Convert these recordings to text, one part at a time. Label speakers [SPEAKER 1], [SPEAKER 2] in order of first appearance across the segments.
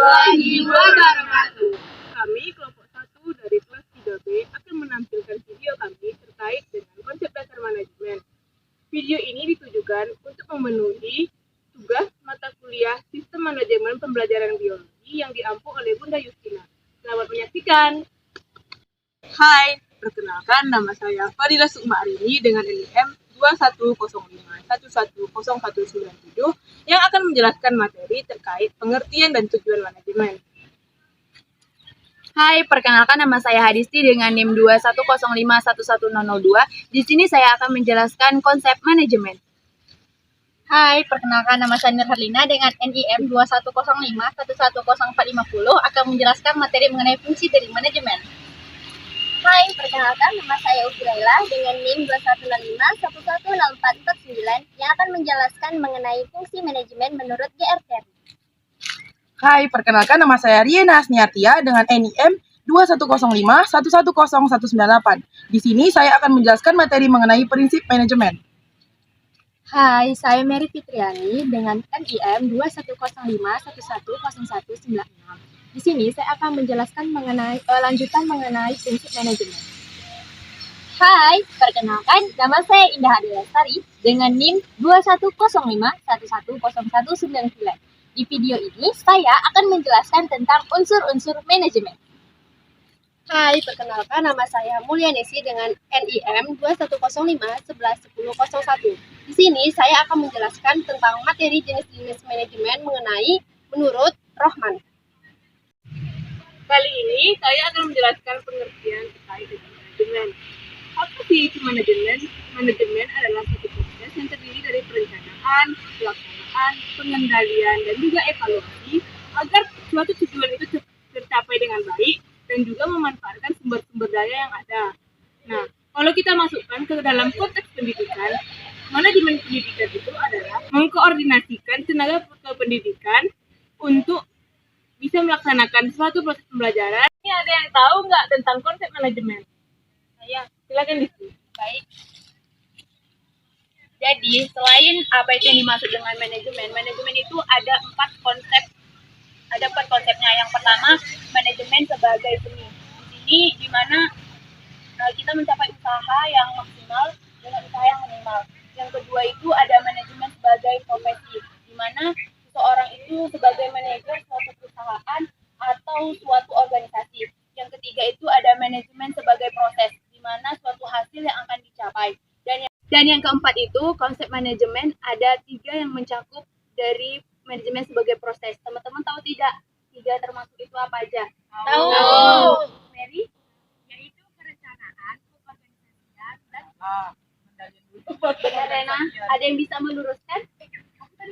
[SPEAKER 1] warahmatullahi wabarakatuh. Kami kelompok 1 dari kelas 3B akan menampilkan video kami terkait dengan konsep dasar manajemen. Video ini ditujukan untuk memenuhi tugas mata kuliah Sistem Manajemen Pembelajaran Biologi yang diampu oleh Bunda Yustina. Selamat menyaksikan. Hai, perkenalkan nama saya Fadila Sukma-Arini dengan NIM 2105110197 yang akan menjelaskan materi terkait pengertian dan tujuan manajemen.
[SPEAKER 2] Hai, perkenalkan nama saya Hadisti dengan NIM 21051102. Di sini saya akan menjelaskan konsep manajemen.
[SPEAKER 3] Hai, perkenalkan nama saya Nur Herlina dengan NIM 2105110450 akan menjelaskan materi mengenai fungsi dari manajemen.
[SPEAKER 4] Hai, perkenalkan nama saya Uki Laila dengan NIM 2105110449 yang akan menjelaskan mengenai fungsi manajemen menurut GR Terry.
[SPEAKER 5] Hai, perkenalkan nama saya Riena Asniatia dengan NIM 2105110198. Di sini saya akan menjelaskan materi mengenai prinsip manajemen.
[SPEAKER 3] Hai, saya Mary Fitriani dengan NIM 2105110196. Di sini saya akan menjelaskan lanjutan mengenai prinsip manajemen.
[SPEAKER 4] Hai, perkenalkan nama saya Indah Ade Lestari dengan NIM 2105110199. Di video ini saya akan menjelaskan tentang unsur-unsur manajemen.
[SPEAKER 3] Hai, perkenalkan nama saya Mulyanesi dengan NIM 2105111001. Di sini saya akan menjelaskan tentang materi jenis-jenis manajemen menurut Rohman.
[SPEAKER 1] Kali ini saya akan menjelaskan pengertian terkait dengan manajemen. Apa sih itu manajemen? Manajemen adalah suatu proses yang terdiri dari perencanaan, pelaksanaan, pengendalian, dan juga evaluasi agar suatu tujuan itu tercapai dengan baik dan juga memanfaatkan sumber-sumber daya yang ada. Nah, kalau kita masukkan ke dalam konteks pendidikan, manajemen pendidikan itu adalah mengkoordinasikan tenaga pendidikan untuk bisa melaksanakan suatu proses pembelajaran. Ini ada yang tahu nggak tentang konsep manajemen? Saya, silakan diskusi.
[SPEAKER 2] Baik. Jadi, selain apa itu yang dimaksud dengan manajemen itu ada 4 konsep. Ada 4 konsepnya. Yang pertama, manajemen sebagai seni. Di sini di mana kita mencapai usaha yang maksimal dengan usaha yang minimal. Yang kedua itu ada manajemen sebagai profesi, di mana seseorang itu sebagai manajer suatu perusahaan atau suatu organisasi. Yang ketiga itu ada manajemen sebagai proses, di mana suatu hasil yang akan dicapai. Dan yang keempat itu konsep manajemen ada 3 yang mencakup dari manajemen sebagai proses. Teman-teman tahu tidak? 3 termasuk itu apa aja?
[SPEAKER 3] Tahu.
[SPEAKER 2] Mary? Yaitu perencanaan, pengorganisasian, dan Rena, ada yang bisa meluruskan?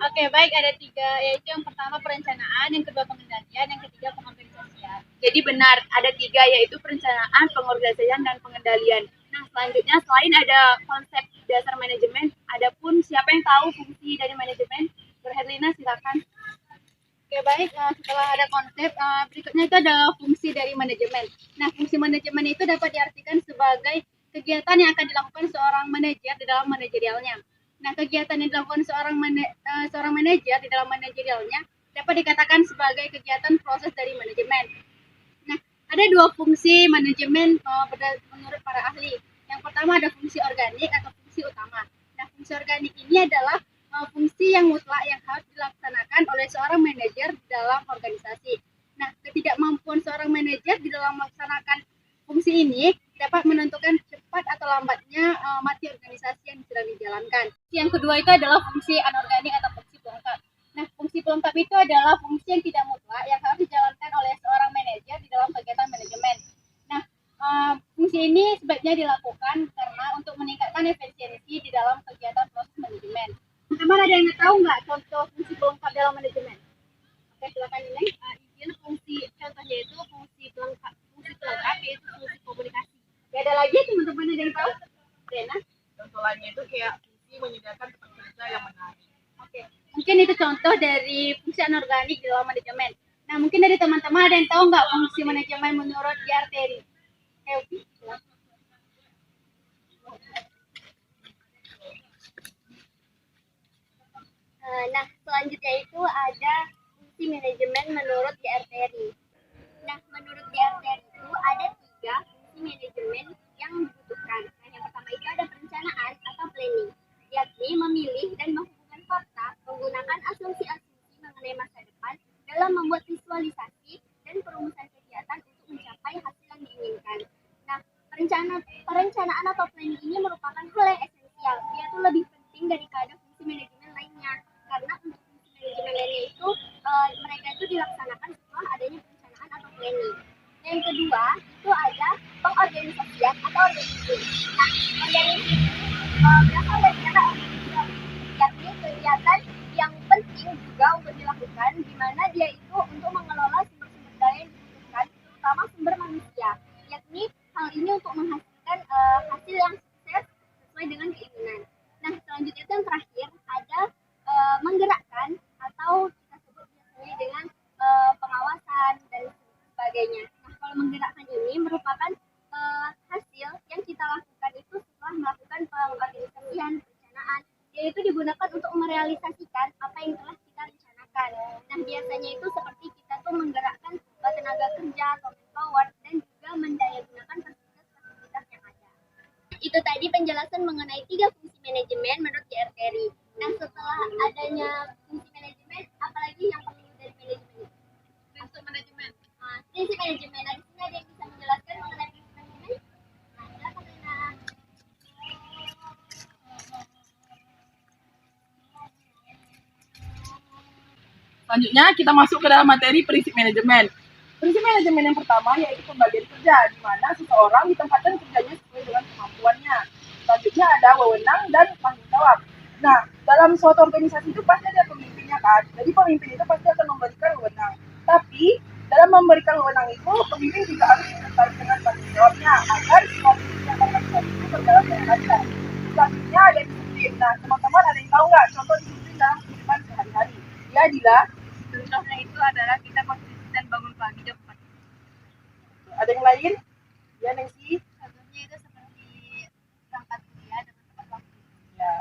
[SPEAKER 3] Oke, baik, ada 3, yaitu yang pertama perencanaan, yang kedua pengendalian, yang ketiga pengorganisasian.
[SPEAKER 2] Jadi benar, ada 3 yaitu perencanaan, pengorganisasian, dan pengendalian. Nah, selanjutnya selain ada konsep dasar manajemen, ada pun siapa yang tahu fungsi dari manajemen? Berherlina, silakan.
[SPEAKER 3] Oke, baik, setelah ada konsep, berikutnya itu adalah fungsi dari manajemen. Nah, fungsi manajemen itu dapat diartikan sebagai kegiatan yang akan dilakukan seorang manajer di dalam manajerialnya. Nah, kegiatan yang dilakukan seorang manajer di dalam manajerialnya dapat dikatakan sebagai kegiatan proses dari manajemen. Nah, ada 2 fungsi manajemen menurut para ahli. Yang pertama ada fungsi organik atau fungsi utama. Nah, fungsi organik ini adalah fungsi yang mutlak yang harus dilaksanakan oleh seorang manajer di dalam organisasi. Nah, ketidakmampuan seorang manajer di dalam melaksanakan fungsi ini dapat menentukan cepat atau lambatnya mati organisasi yang sedang dijalankan. Yang kedua itu adalah fungsi anorganik atau fungsi pelengkap. Nah, fungsi pelengkap itu adalah fungsi yang tidak mutlak yang harus dijalankan oleh seorang manajer di dalam kegiatan manajemen. Nah, fungsi ini sebaiknya dilakukan karena untuk meningkatkan efisiensi di dalam kegiatan proses manajemen. Teman-teman ada yang tahu nggak contoh fungsi pelengkap dalam manajemen? Oke, silakan ini.
[SPEAKER 4] Izin fungsi contohnya itu fungsi pelengkap yaitu fungsi komunikasi.
[SPEAKER 3] Ya, ada lagi teman-teman ada yang tahu? Rena?
[SPEAKER 5] Contoh lainnya itu kayak fungsi menyediakan tempat kerja yang menarik.
[SPEAKER 3] Oke, mungkin itu contoh dari fungsi anorganik di dalam manajemen. Nah, mungkin dari teman-teman ada yang tahu nggak fungsi manajemen menurut GR Terry? Oke, silakan.
[SPEAKER 4] Nah, selanjutnya itu ada
[SPEAKER 3] fungsi manajemen menurut DRTRI. Nah, menurut DRTRI itu ada 3 fungsi manajemen yang dibutuhkan. Nah, yang pertama itu ada perencanaan atau planning, yakni memilih dan menghubungkan fakta menggunakan asumsi-asumsi mengenai masa depan dalam membuat visualisasi dan perumusan kegiatan untuk mencapai hasil yang diinginkan. Nah, perencanaan atau planning ini merupakan hal yang esensial. Dia tuh lebih penting daripada fungsi manajemen lainnya. Karena untuk fungsi manajemen lainnya itu mereka itu dilaksanakan setelah adanya perencanaan atau planning. Yang kedua itu ada pengorganisasian atau organisasi. Nah, organisasi berasal dari kata organisasi, yakni kegiatan yang penting juga untuk dilakukan, di mana dia itu untuk mengelola sumber-sumber daya yang dibutuhkan, terutama sumber manusia, yakni hal ini untuk menghasilkan hasil yang sukses sesuai dengan keinginan. Nah, selanjutnya itu yang terakhir ada menggerakkan atau kita sebut biasanya dengan pengawasan dan sebagainya. Nah, kalau menggerakkan ini merupakan hasil yang kita lakukan itu setelah melakukan pengorganisasian, perencanaan, yaitu digunakan untuk merealisasikan apa yang telah kita rencanakan. Nah, biasanya itu seperti kita tuh menggerakkan tenaga kerja atau manpower dan juga mendayagunakan fasilitas-fasilitas yang ada. Itu tadi penjelasan mengenai 3 fungsi manajemen menurut DRTRI. Nah, setelah adanya fungsi manajemen, apalagi yang perlu dari manajemen?
[SPEAKER 1] Prinsip manajemen.
[SPEAKER 3] Prinsip manajemen. Nah, di sini ada yang bisa menjelaskan mengenai prinsip manajemen? Nah, silakan Rina.
[SPEAKER 5] Selanjutnya kita masuk ke dalam materi prinsip manajemen. Prinsip manajemen yang pertama yaitu pembagian kerja, di mana seseorang ditempatkan kerjanya sesuai dengan kemampuannya. Selanjutnya ada wewenang dan tanggung jawab. Nah, dalam suatu organisasi itu pasti ada pemimpinnya kan. Jadi pemimpin itu pasti akan memberikan wewenang. Tapi dalam memberikan wewenang itu, pemimpin juga harus disertai dengan tanggung jawabnya agar suatu organisasi itu berjalan dengan lancar. Selanjutnya ada disiplin. Nah, teman-teman ada yang tahu nggak contoh disiplin dalam kehidupan sehari-hari? Ya, Dila.
[SPEAKER 1] Contohnya itu adalah kita konsisten bangun pagi jam 4.
[SPEAKER 5] Ada yang lain? Ya, Nancy.
[SPEAKER 3] Contohnya itu seperti berangkat kuliah dengan tepat waktu.
[SPEAKER 5] Ya,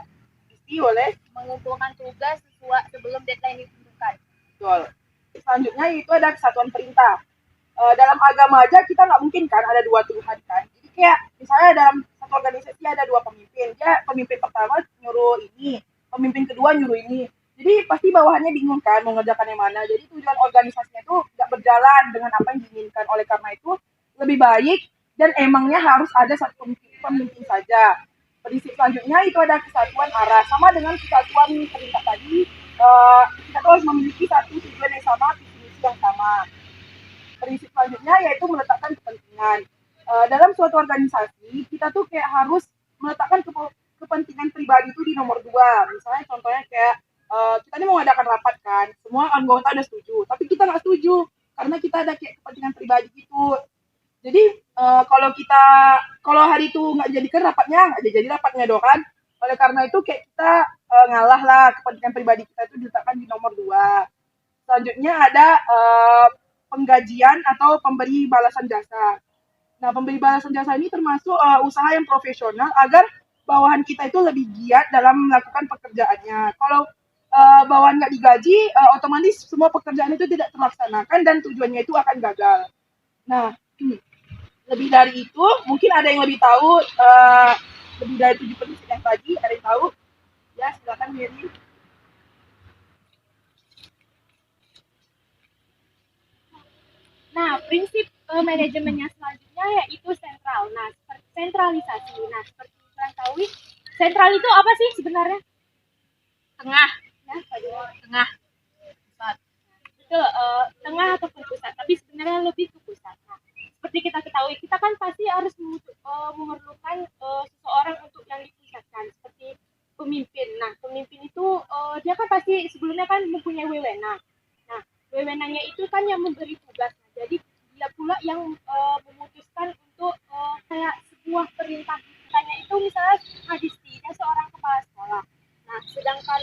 [SPEAKER 5] Isti boleh.
[SPEAKER 2] Mengumpulkan tugas sesuai sebelum deadline ditentukan.
[SPEAKER 5] Betul. Selanjutnya itu ada kesatuan perintah. Dalam agama aja kita nggak mungkin kan ada 2 Tuhan kan. Jadi kayak misalnya dalam satu organisasi ada 2 pemimpin. Dia pemimpin pertama nyuruh ini, pemimpin kedua nyuruh ini. Jadi pasti bawahannya bingung kan mau ngerjakan yang mana. Jadi tujuan organisasinya itu nggak berjalan dengan apa yang diinginkan. Oleh karena itu lebih baik dan emangnya harus ada satu pemimpin saja. Prinsip selanjutnya itu ada kesatuan arah. Sama dengan kesatuan perintah tadi, kita tuh harus memiliki satu tujuan yang sama, visi misi yang sama. Prinsip selanjutnya yaitu meletakkan kepentingan. Dalam suatu organisasi, kita tuh kayak harus meletakkan kepentingan pribadi itu di nomor 2. Misalnya contohnya kayak kita ini mau mengadakan rapat kan, semua anggota udah setuju, tapi kita nggak setuju karena kita ada kayak kepentingan pribadi gitu. Jadi kalau hari itu nggak jadikan rapatnya, nggak jadi rapatnya doang kan. Oleh karena itu kayak kita ngalah lah, kepentingan pribadi kita itu diletakkan di nomor 2. Selanjutnya ada penggajian atau pemberi balasan jasa. Nah, pemberi balasan jasa ini termasuk usaha yang profesional agar bawahan kita itu lebih giat dalam melakukan pekerjaannya. Kalau bawahan nggak digaji, otomatis semua pekerjaan itu tidak terlaksanakan dan tujuannya itu akan gagal. Nah, lebih dari itu, mungkin ada yang lebih tahu lebih dari 7 prinsip yang tadi, ada yang tahu? Ya, silakan Mary.
[SPEAKER 2] Nah, prinsip manajemennya selanjutnya yaitu sentral. Nah, seperti sentralisasi. Nah, seperti kalian tahu, sentral itu apa sih sebenarnya?
[SPEAKER 1] Tengah.
[SPEAKER 2] Ya,
[SPEAKER 1] Tengah. Pusat.
[SPEAKER 2] Betul, tengah ataupun pusat. Tapi sebenarnya lebih ke pusat. Nah, seperti kita ketahui, kita kan pasti harus memerlukan seseorang untuk yang dipusatkan, seperti pemimpin. Nah, pemimpin itu dia kan pasti sebelumnya kan mempunyai wewenang. Nah, wewenangnya itu kan yang memberi tugas. Nah, jadi dia pula yang memutuskan untuk kayak sebuah perintah. Misalnya itu misalnya Hadisti, dia seorang kepala sekolah. Nah, sedangkan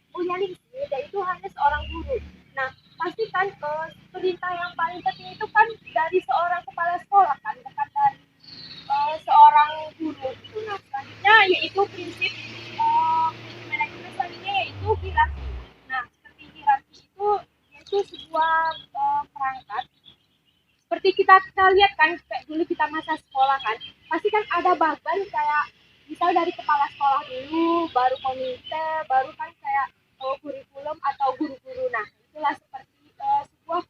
[SPEAKER 2] Ulyaningsih, dia itu hanya seorang guru. Nah, pastikan perintah yang paling penting itu kan dari seorang kepala sekolah kan, bukan dari seorang guru gitu. Nah, selanjutnya yaitu prinsip manajemen selanjutnya yaitu hierarki. Nah, seperti hierarki itu
[SPEAKER 1] sebuah perangkat seperti kita lihat kan kayak dulu kita masa sekolahan pasti kan ada bagan kayak misal dari kepala sekolah dulu baru komite baru kan kayak kurikulum atau guru-guru. Nah itulah seperti sebuah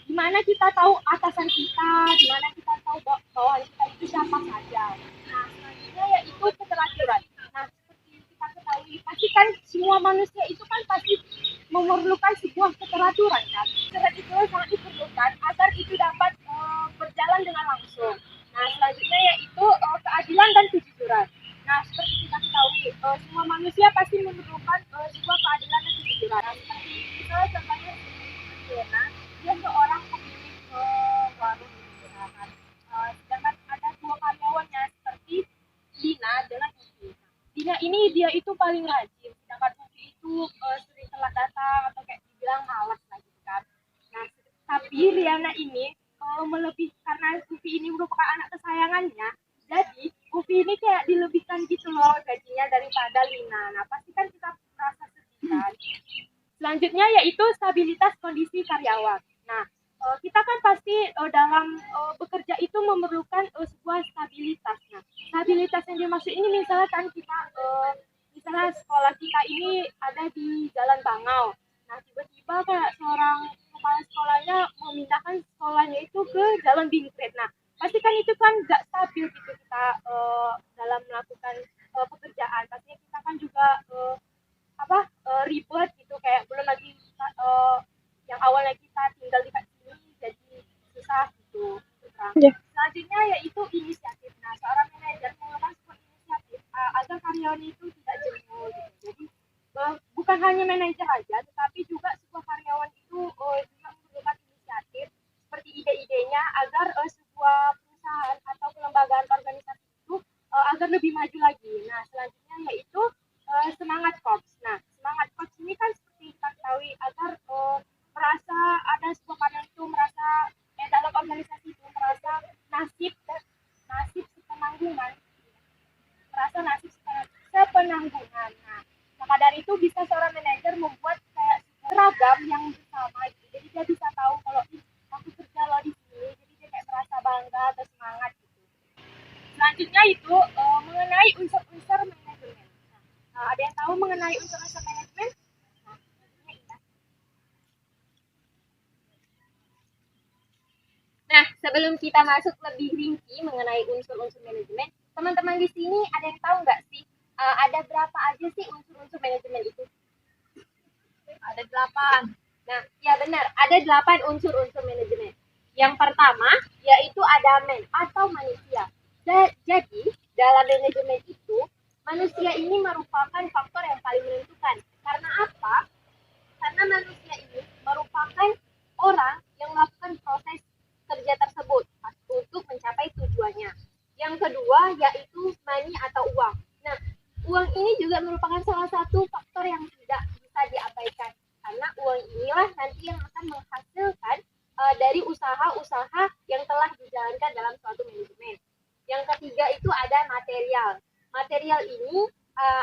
[SPEAKER 1] dimana kita tahu atasan kita, dimana kita tahu bawahan kita itu siapa saja. Nah selanjutnya yaitu keteraturan. Nah seperti kita ketahui pasti kan semua manusia itu kan pasti memerlukan sebuah keteraturan kan. Keteraturan sangat diperlukan agar itu dapat berjalan dengan langsung. Nah selanjutnya yaitu keadilan dan kejujuran. Nah seperti kita ketahui semua manusia pasti memerlukan sebuah keadilan dan kejujuran. Nah, seperti misalnya contohnya Fiona, dia seorang pemilik warung misalkan. Sedangkan ada dua karyawannya seperti Lina dengan Ufi. Lina ini dia itu paling rajin, sedangkan Ufi itu sering telat datang atau kayak dibilang malas lah gitu kan. Nah tapi Riana ini melebih karena Ufi ini merupakan anak kesayangannya, jadi Ufi ini kayak dilebihkan gitu loh gajinya daripada Lina. Nah pasti kan kita merasa sedih kan. Selanjutnya yaitu stabilitas kondisi karyawan. Nah kita kan pasti dalam bekerja itu memerlukan sebuah stabilitas. Nah stabilitas yang dimaksud ini misalkan kita misalnya sekolah kita ini ada di Jalan Bangau. Nah tiba-tiba kayak seorang kepala sekolahnya memindahkan sekolahnya itu ke Jalan Bingkret. Nah pasti kan itu kan nggak stabil gitu kita dalam melakukan pekerjaan. Pastinya kita kan juga ribet gitu kayak belum lagi yang awalnya kita tinggal di sini jadi susah gitu. Selanjutnya yaitu inisiatif. Nah seorang manajer mengelola sebuah inisiatif agar karyawan itu tidak jenuh gitu. Jadi bukan hanya manajer aja tetapi juga sebuah karyawan itu juga memerlukan inisiatif seperti ide-idenya agar sebuah perusahaan atau kelembagaan organisasi itu agar lebih maju lagi. Nah selanjutnya yaitu semangat korps. Nah semangat korps ini kan seperti kita ketahui agar merasa ada sebuah karyawan itu merasa dalam organisasi itu merasa nasib sepenanggungan, merasa nasib sepenanggungan. Nah maka dari itu bisa seorang manajer membuat kayak seragam yang bersama gitu. Jadi dia bisa tahu kalau aku kerja loh di sini, jadi dia kayak merasa bangga atau semangat gitu. Selanjutnya itu mengenai unsur-unsur manajemen. Nah, ada yang tahu mengenai unsur-unsur manajemen? Nah,
[SPEAKER 4] Nah, sebelum kita masuk lebih rinci mengenai unsur-unsur manajemen, teman-teman di sini ada yang tahu nggak sih ada berapa aja sih unsur-unsur manajemen itu? Ada 8. Nah, ya benar, ada 8 unsur-unsur manajemen. Yang pertama yaitu ada man atau manusia. Jadi, dalam manajemen itu, manusia ini merupakan faktor yang paling menentukan. Karena apa? Karena manusia ini merupakan orang yang melakukan proses kerja tersebut untuk mencapai tujuannya. Yang kedua yaitu money atau uang. Nah, uang ini juga merupakan salah satu faktor yang tidak bisa diabaikan karena uang inilah nanti yang akan menghasilkan dari usaha-usaha yang telah dijalankan dalam suatu manajemen. Yang ketiga itu ada material. Material ini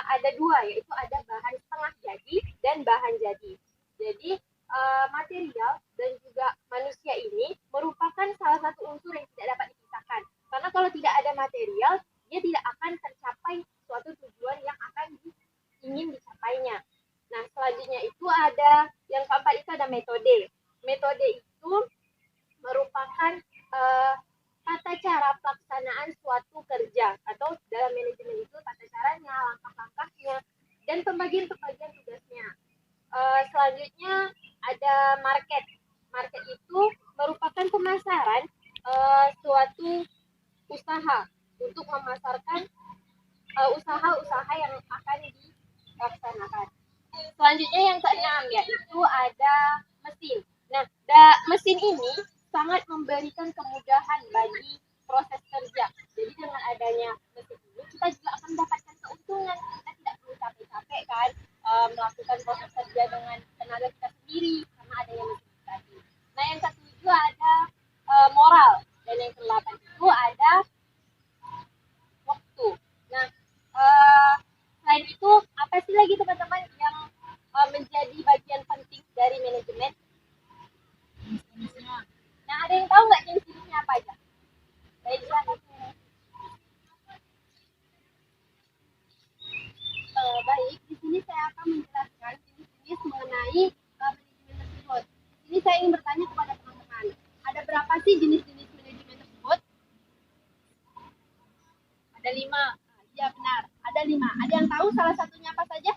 [SPEAKER 4] ada dua, yaitu ada bahan setengah jadi dan bahan jadi. Jadi material dan juga manusia ini merupakan salah satu unsur yang tidak dapat dipisahkan. Karena kalau tidak ada material, dia tidak akan tercapai suatu tujuan yang akan ingin dicapainya. Nah, selanjutnya itu ada yang keempat itu ada metode. Metode itu merupakan tata cara pelaksanaan suatu kerja atau dalam manajemen itu tata caranya, langkah-langkahnya, dan pembagian-pembagian tugasnya. Selanjutnya ada market. Market itu merupakan pemasaran suatu usaha untuk memasarkan usaha-usaha yang akan dilaksanakan. Selanjutnya yang keenam yaitu ada mesin. Nah, mesin ini sangat memberikan kemudahan bagi proses kerja. Jadi dengan adanya mesin ini kita juga akan mendapatkan keuntungan. Kita tidak perlu capek-capek kan melakukan proses kerja dengan tenaga kita sendiri karena adanya mesin tadi. Nah, yang ketujuh ada moral dan yang kedelapan itu ada waktu. Nah, selain itu apa sih lagi teman-teman yang menjadi bagian penting dari manajemen? tahu nggak jenis-jenisnya apa aja? Baiklah,
[SPEAKER 3] Baik, di sini saya akan menjelaskan jenis-jenis mengenai manajemen tersebut. Di sini saya ingin bertanya kepada teman-teman, ada berapa sih jenis-jenis manajemen tersebut?
[SPEAKER 2] Ada 5.
[SPEAKER 3] Ya benar, ada 5. Ada yang tahu salah satunya apa saja?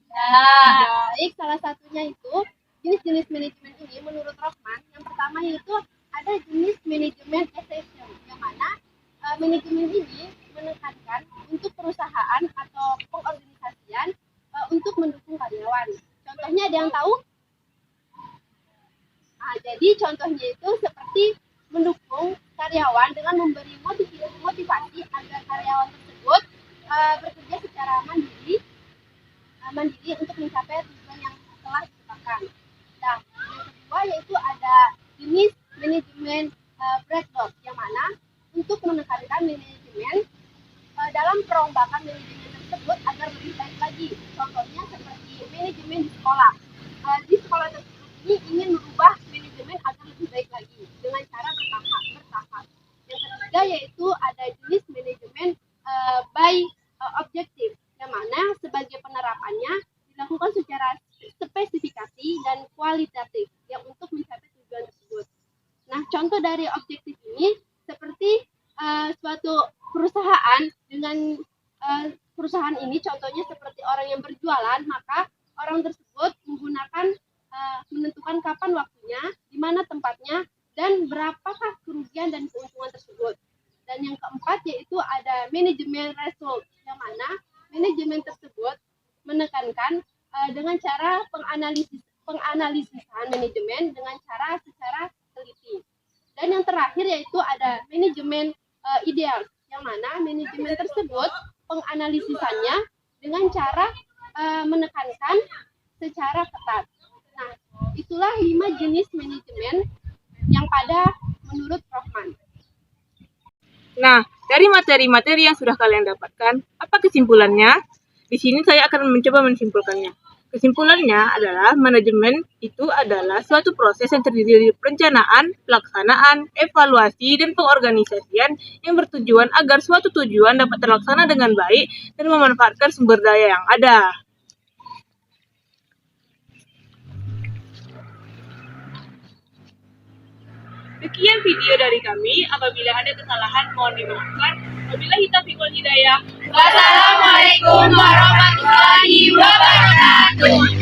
[SPEAKER 3] Baik, salah satunya itu jenis-jenis manajemen ini menurut Rohman, yang pertama yaitu ada jenis manajemen essential, yang mana manajemen ini menekankan untuk perusahaan atau pengorganisasian untuk mendukung karyawan. Contohnya ada yang tahu? Nah, jadi contohnya itu seperti mendukung karyawan dengan memberi motivasi agar karyawan tersebut bekerja secara mandiri untuk mencapai tujuan yang telah ditetapkan. Nah, yang kedua yaitu ada jenis manajemen breakdown, yang mana untuk menekankan manajemen dalam perombakan manajemen tersebut agar lebih baik lagi. Contohnya seperti manajemen di sekolah. Di sekolah tersebut ini ingin merubah manajemen agar lebih baik lagi dengan cara bertahap. Yang ketiga yaitu ada jenis manajemen by objektif, yang mana sebagai penerapannya dilakukan secara spesifikasi dan kualitatif yang untuk mencapai tujuan tersebut. Nah, contoh dari objektif ini seperti suatu perusahaan dengan perusahaan ini contohnya seperti orang yang berjualan, maka orang tersebut menentukan kapan waktunya, di mana tempatnya, dan berapakah kerugian dan keuntungan tersebut. Dan yang keempat yaitu ada manajemen result, yang mana manajemen tersebut menekankan dengan cara penganalisisan manajemen dengan cara secara teliti. Dan yang terakhir yaitu ada manajemen ideal, yang mana manajemen tersebut penganalisisannya dengan cara menekankan secara ketat. Nah, itulah 5 jenis manajemen yang pada menurut Rohman.
[SPEAKER 1] Nah, dari materi-materi yang sudah kalian dapatkan, apa kesimpulannya? Di sini saya akan mencoba menyimpulkannya. Kesimpulannya adalah manajemen itu adalah suatu proses yang terdiri dari perencanaan, pelaksanaan, evaluasi, dan pengorganisasian yang bertujuan agar suatu tujuan dapat terlaksana dengan baik dan memanfaatkan sumber daya yang ada. Sekian video dari kami. Apabila ada kesalahan, mohon dimaafkan. Wabillahi taufiq wal hidayah.
[SPEAKER 2] Wassalamualaikum warahmatullahi wabarakatuh.